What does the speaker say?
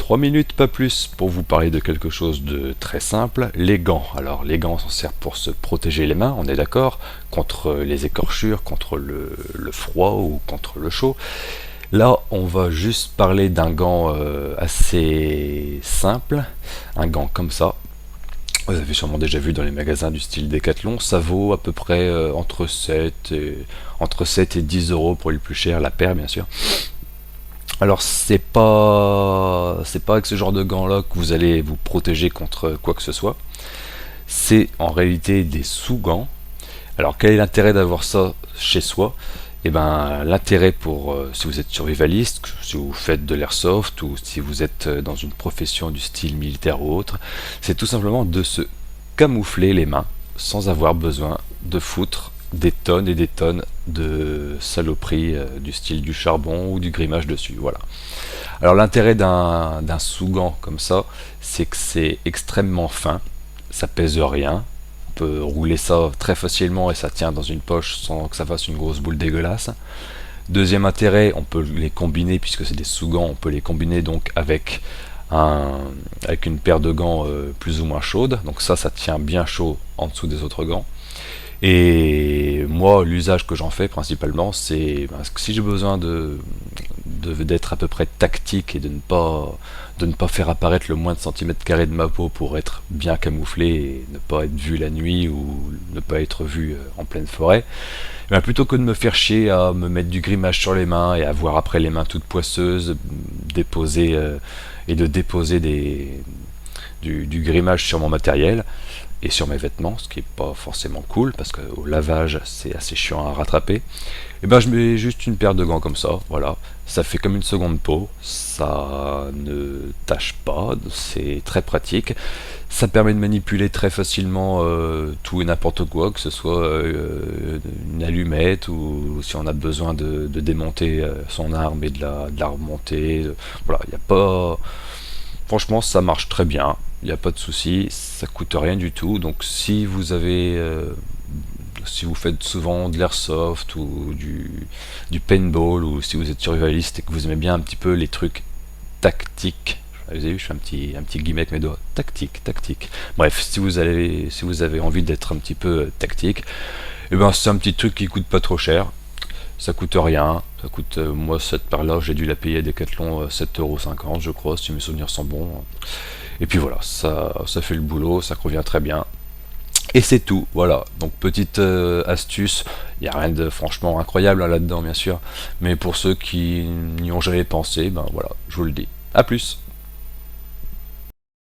3 minutes, pas plus, pour vous parler de quelque chose de très simple, les gants. Alors les gants s'en servent pour se protéger les mains, on est d'accord, contre les écorchures, contre le froid ou contre le chaud. Là, on va juste parler d'un gant assez simple, un gant comme ça. Vous avez sûrement déjà vu dans les magasins du style Decathlon, ça vaut à peu près entre 7 et 10 euros pour les plus chers, la paire bien sûr. Alors c'est pas avec ce genre de gants là que vous allez vous protéger contre quoi que ce soit. C'est en réalité des sous-gants. Alors quel est l'intérêt d'avoir ça chez soi? Eh ben l'intérêt pour si vous êtes survivaliste, si vous faites de l'airsoft ou si vous êtes dans une profession du style militaire ou autre, c'est tout simplement de se camoufler les mains sans avoir besoin de foutre des tonnes et des tonnes de saloperies du style du charbon ou du grimage dessus. Voilà. Alors l'intérêt d'un sous-gant comme ça, c'est que c'est extrêmement fin, ça pèse rien, on peut rouler ça très facilement et ça tient dans une poche sans que ça fasse une grosse boule dégueulasse. Deuxième intérêt, on peut les combiner, puisque c'est des sous-gants, on peut les combiner donc avec une paire de gants plus ou moins chaude, donc ça tient bien chaud en dessous des autres gants. Et moi, l'usage que j'en fais principalement, c'est que si j'ai besoin d'être à peu près tactique et de ne pas faire apparaître le moins de centimètres carrés de ma peau pour être bien camouflé et ne pas être vu la nuit ou ne pas être vu en pleine forêt, eh bien, plutôt que de me faire chier à me mettre du grimage sur les mains et avoir après les mains toutes poisseuses, de déposer du grimage sur mon matériel et sur mes vêtements, ce qui est pas forcément cool parce qu'au lavage c'est assez chiant à rattraper, et ben je mets juste une paire de gants comme ça, voilà, ça fait comme une seconde peau, ça ne tâche pas, c'est très pratique, ça permet de manipuler très facilement tout et n'importe quoi, que ce soit une allumette ou si on a besoin de démonter son arme et de la remonter, voilà, il n'y a pas. Franchement, ça marche très bien, il n'y a pas de souci, ça coûte rien du tout. Donc, si vous faites souvent de l'airsoft ou du paintball, ou si vous êtes survivaliste et que vous aimez bien un petit peu les trucs tactiques, vous avez vu, je fais un petit guillemet avec mes doigts, tactique, tactique. Bref, si vous avez envie d'être un petit peu tactique, et ben c'est un petit truc qui coûte pas trop cher. Ça coûte rien, ça coûte, moi cette paire-là, j'ai dû la payer à Decathlon 7,50 € je crois, si mes souvenirs sont bons. Et puis voilà, ça fait le boulot, ça convient très bien. Et c'est tout, voilà. Donc petite astuce, il n'y a rien de franchement incroyable là-dedans bien sûr, mais pour ceux qui n'y ont jamais pensé, ben voilà, je vous le dis. A plus.